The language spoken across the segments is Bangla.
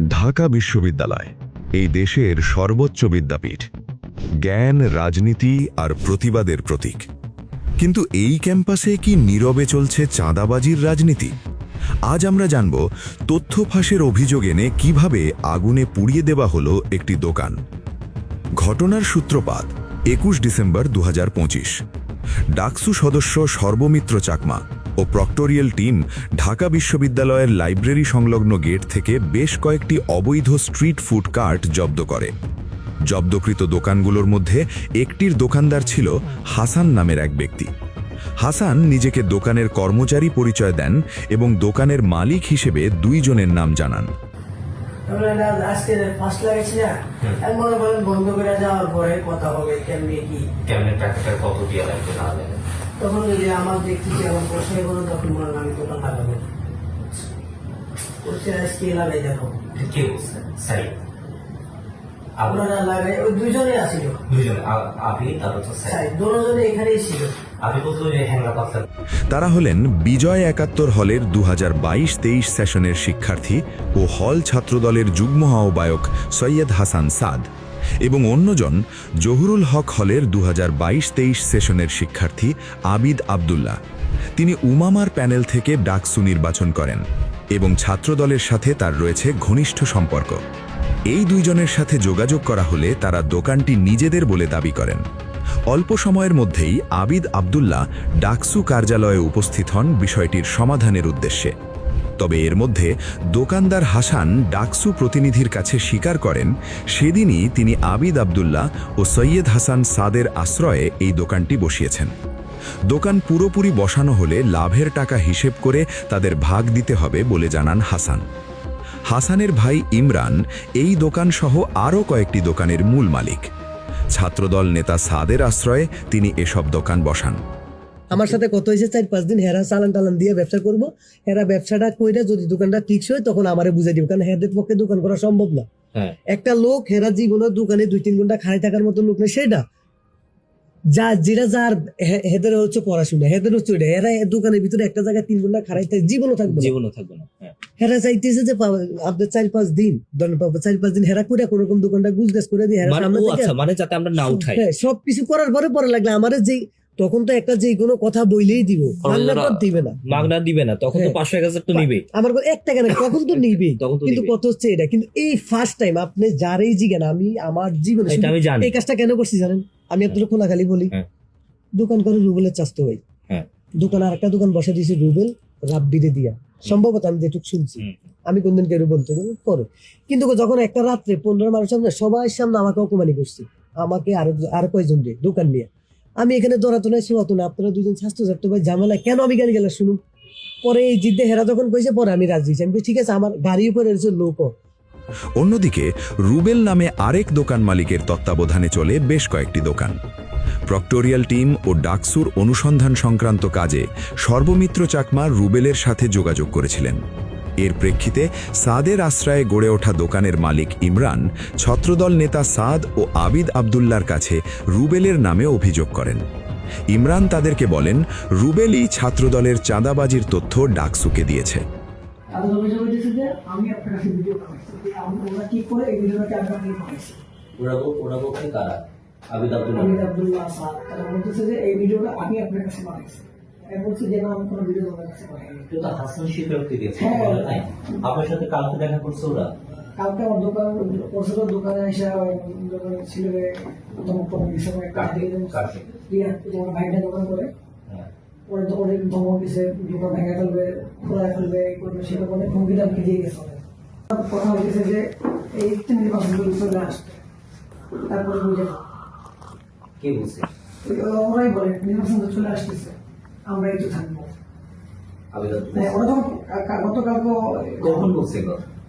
ঢাকা বিশ্ববিদ্যালয় এই দেশের সর্বোচ্চ বিদ্যাপীঠ, জ্ঞান, রাজনীতি আর প্রতিবাদের প্রতীক। কিন্তু এই ক্যাম্পাসে কি নীরবে চলছে চাঁদাবাজির রাজনীতি? আজ আমরা জানব তথ্য ফাঁসের অভিযোগ এনে কিভাবে আগুনে পুড়িয়ে দেওয়া হলো একটি দোকান। ঘটনার সূত্রপাত 21 ডিসেম্বর 2025। ডাকসু সদস্য সর্বমিত্র চাকমা ও প্রক্টোরিয়াল টিম ঢাকা বিশ্ববিদ্যালয়ের লাইব্রেরি সংলগ্ন গেট থেকে বেশ কয়েকটি অবৈধ স্ট্রিট ফুড কার্ট জব্দ করে। জব্দকৃত দোকানগুলোর মধ্যে একটির দোকানদার ছিল হাসান নামের এক ব্যক্তি। হাসান নিজেকে দোকানের কর্মচারী পরিচয় দেন এবং দোকানের মালিক হিসেবে দুইজনের নাম জানান। আজকে ফার্স্ট লাগাইছি না, আমি মনে করেন বন্ধ করে যাওয়ার পরে কথা হবে কেমনি কি কেমনে টাকাটা কত দিয়ে লাগবে না লাগবে। তখন যদি আমার দেখতেছি আমার প্রশ্ন কোনো তখন মনে হয় আমি দোকান লাগাবো আজকে লাগাই দেখো কে বলছে সাই আপনারা লাগাই ওই দুইজনে আসিল, দুইজন আপনি তারপর তো সাই দুজনে এখানেই ছিল। আপনি বলতো যে হ্যাংরা পাতলা। তারা হলেন বিজয় 71 হলের 2022-23 সেশনের শিক্ষার্থী ও হল ছাত্রদলের যুগ্ম আহ্বায়ক সৈয়দ হাসান সাদ এবং অন্যজন জহুরুল হক হলের 2022-23 সেশনের শিক্ষার্থী আবিদ আবদুল্লাহ। তিনি উমামার প্যানেল থেকে ডাকসু নির্বাচন করেন এবং ছাত্রদলের সাথে তার রয়েছে ঘনিষ্ঠ সম্পর্ক। এই দুইজনের সাথে যোগাযোগ করা হলে তারা দোকানটি নিজেদের বলে দাবি করেন। অল্প সময়ের মধ্যেই আবিদ আবদুল্লাহ ডাকসু কার্যালয়ে উপস্থিত হন বিষয়টির সমাধানের উদ্দেশ্যে। তবে এর মধ্যে দোকানদার হাসান ডাকসু প্রতিনিধির কাছে স্বীকার করেন সেদিনই তিনি আবিদ আবদুল্লাহ ও সৈয়দ হাসান সাদের আশ্রয়ে এই দোকানটি বসিয়েছেন। দোকান পুরোপুরি বসানো হলে লাভের টাকা হিসেব করে তাদের ভাগ দিতে হবে বলে জানান হাসান। হাসানের ভাই ইমরান এই দোকানসহ আরও কয়েকটি দোকানের মূল মালিক। ছাত্রদল নেতা সাদের আশ্রয়ে তিনি এসব দোকান বসান। আমার সাথে কত হয়েছে 4-5 দিন হেরা চালান টালান দিয়ে ব্যবসা করবো, হেরা ব্যবসাটা কইরা যদি দোকানটা ঠিক হয় তখন আমারে বুঝাই দিব, কারণ হেদের পক্ষে দোকান করা সম্ভব না। একটা লোক হেরা জীবনের দোকানে 2-3 ঘন্টা খাড়াই থাকার মতো লোক নেই, সেটা যেটা যার হেদের হচ্ছে পড়াশোনা, হেদের হচ্ছে ওইটা। এরা দোকানের ভিতরে একটা জায়গায় 3 ঘন্টা খাড়াই থাকে, জীবনও থাকবে না। হেরা চাইতেছে যে আপনার 4-5 দিন ধরেন 4-5 দিন হেরা করে কোন রকম দোকানটা গুজগাছ করে দিয়ে মানে যাতে আমরা না উঠাই, সবকিছু করার পরে লাগলে আমার যে তখন তো একটা যে কোনো কথা বইলেই দিব, মাগনা দিবে না, তখন তো 500-1000 তো নিবে। আমার 1 টাকা না, তখন তো নিবে। কিন্তু কত হচ্ছে এটা, কিন্তু এই ফার্স্ট টাইম আপনি যারাই জিজ্ঞান, আমি আমার জীবনে এই কাজটা কেন করছি জানেন? আমি আপনার খোলাখালি বলি, দোকান করে রুবেলের চাস্তো ভাই, দোকান আর একটা দোকান বসা দিয়েছি রুবেল রাব্বিরে দিয়া, সম্ভবত আমি যেটুকু শুনছি, আমি কোনদিন কেউ বলতে পরে। কিন্তু যখন একটা রাত্রে 15 মানুষ সামনে সবাই সামনে আমাকে অপমানি করছি, আমাকে আর কয়েকজন দিয়ে দোকান নিয়ে, আমি এখানে দৌড়াতো না, শুয়াতো না, আপনারা দুজন স্বাস্থ্য ছাড়তো ভাই, ঝামেলা কেন আমি গাড়ি গেলে শুনুন। পরে এই জিদ্দে হেরা যখন কইছে পরে আমি রাজি হয়েছি, আমি ঠিক আছে আমার গাড়ির উপরে এসে লোক। অন্যদিকে রুবেল নামে আরেক দোকান মালিকের তত্ত্বাবধানে চলে বেশ কয়েকটি দোকান। প্রক্টোরিয়াল টিম ও ডাকসুর অনুসন্ধান সংক্রান্ত কাজে সর্বমিত্র চাকমা রুবেলের সাথে যোগাযোগ করেছিলেন। এর প্রেক্ষিতে সাদের আশ্রয়ে গড়ে ওঠা দোকানের মালিক ইমরান ছাত্রদল নেতা সাদ ও আবিদ আবদুল্লার কাছে রুবেলের নামে অভিযোগ করেন। ইমরান তাদেরকে বলেন রুবেলই ছাত্রদলের চাঁদাবাজির তথ্য ডাকসুকে দিয়েছে। আপনার সাথে কালকে দেখা করছে ওরা? কালকে আমার দোকানে এসে ছিল ভাইটা দোকান করে ওরা অনেক ধমক দিছে, দোকান ভেঙে ফেলবে, খোলা ফেলবে, সেটা বলে হুমকি দামকি দিয়ে গেছে। কথা হয়েছে যে এই নির্বাচন চলে আসবে, তারপরে বুঝে কে বলছে? ওরাই বলে নির্বাচন চলে আসতেছে, আমরা একটু থাকবো। গতকালকে কখন বলছে?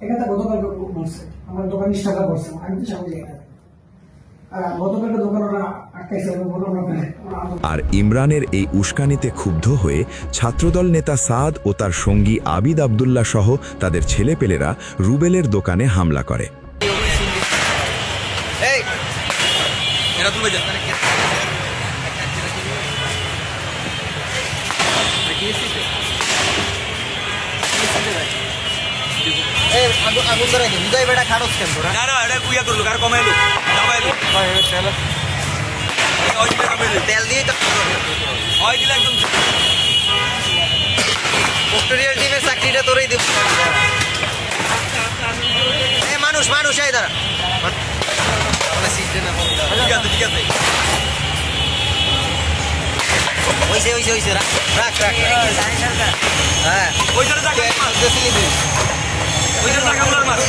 এখানে গতকালকে বলছে আমার দোকান টাকা পড়ছে, আমি তো সামনে গতকালকে দোকান ওরা আটকাইছে। আর ইমরানের এই উস্কানিতে ক্ষুব্ধ হয়ে ছাত্রদল নেতা সাদ ও তার সঙ্গী আবিদ আবদুল্লাহ সহ তাদের ছেলেপেলেরা রুবেলের দোকানে হামলা করে। আগুন ধরাই দিই বুঝাই বেটা খারস কেন তোরা না এটা কুইয়া করলো আর কমাইলো দাবাইলো তেল দিয়ে তো হয় দিলে একদম ভিক্টোরিয়ার টিমের চাকরিটা তোরই দিব এ মানুষ মানুষ এই দাঁড়া ঠিক আছে হইছে রাখ হ্যাঁ ওই জন্য টাকা ওই জন্য টাকা মার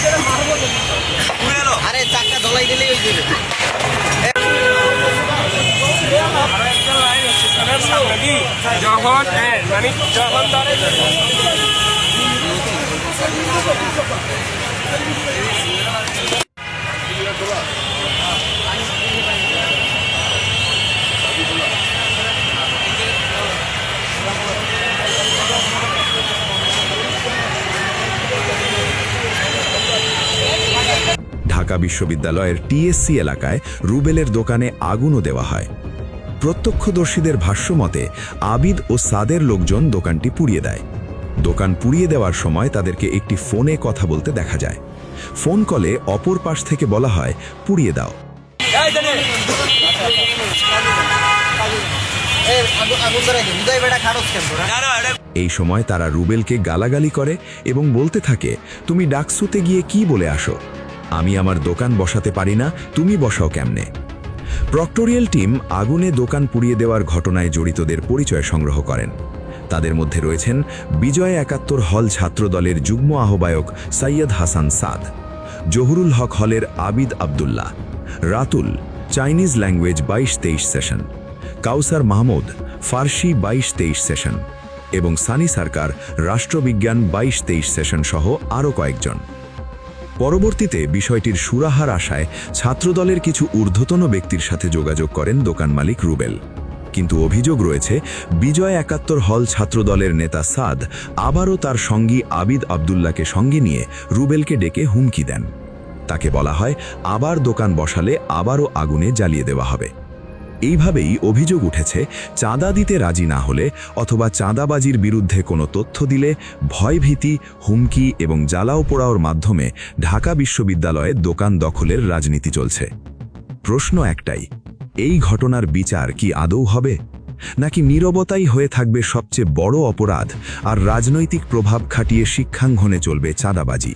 পুরে এলো আরে চাকটা ধলাই দিলেই হয়ে যাবে যখন ধরে ঢাকা বিশ্ববিদ্যালয়ের টিএসসি এলাকায় রুবেলের দোকানে আগুনও দেওয়া হয়। প্রত্যক্ষদর্শীদের ভাষ্যমতে আবিদ ও সাদের লোকজন দোকানটি পুড়িয়ে দেয়। দোকান পুড়িয়ে দেওয়ার সময় তাদেরকে একটি ফোনে কথা বলতে দেখা যায়। ফোন কলে অপর পাশ থেকে বলা হয়, পুড়িয়ে দাও। আগুন ধরাই দিই বুঝাই বেটা খারস কেন তোরা এই সময় তারা রুবেলকে গালাগালি করে এবং বলতে থাকে, তুমি ডাকসুতে গিয়ে কি বলে আসো? আমি আমার দোকান বসাতে পারি না, তুমি বসাও কেমনে? প্রক্টোরিয়াল টিম আগুনে দোকান পুড়িয়ে দেওয়ার ঘটনায় জড়িতদের পরিচয় সংগ্রহ করেন। তাদের মধ্যে রয়েছেন বিজয় ৭১ হল ছাত্রদলের যুগ্ম আহ্বায়ক সৈয়দ হাসান সাদ, জহুরুল হক হলের আবিদ আবদুল্লাহ, রাতুল চাইনিজ ল্যাঙ্গুয়েজ ২২-২৩ সেশন, কাউসার মাহমুদ ফার্সি ২২-২৩ সেশন এবং সানি সরকার রাষ্ট্রবিজ্ঞান ২২-২৩ সেশন সহ আরও কয়েকজন। পরবর্তীতে বিষয়টির সুরাহার আশায় ছাত্রদলের কিছু ঊর্ধ্বতন ব্যক্তির সাথে যোগাযোগ করেন দোকান মালিক রুবেল। কিন্তু অভিযোগ রয়েছে বিজয় ৭১ হল ছাত্রদলের নেতা সাদ আবারও তার সঙ্গী আবিদ আবদুল্লাহকে সঙ্গে নিয়ে রুবেলকে ডেকে হুমকি দেন। তাকে বলা হয়, আবার দোকান বসালে আবারও আগুনে জ্বালিয়ে দেওয়া হবে। এইভাবেই অভিযোগ উঠেছে, চাঁদা দিতে রাজি না হলে অথবা চাঁদাবাজির বিরুদ্ধে কোনো তথ্য দিলে ভয়ভীতি, হুমকি এবং জ্বালাও পোড়াওর মাধ্যমে ঢাকা বিশ্ববিদ্যালয়ে দোকান দখলের রাজনীতি চলছে। প্রশ্ন একটাই, এই ঘটনার বিচার কি আদৌ হবে, নাকি নীরবতাই হয়ে থাকবে সবচেয়ে বড় অপরাধ আর রাজনৈতিক প্রভাব খাটিয়ে শিক্ষাঙ্গনে চলবে চাঁদাবাজি?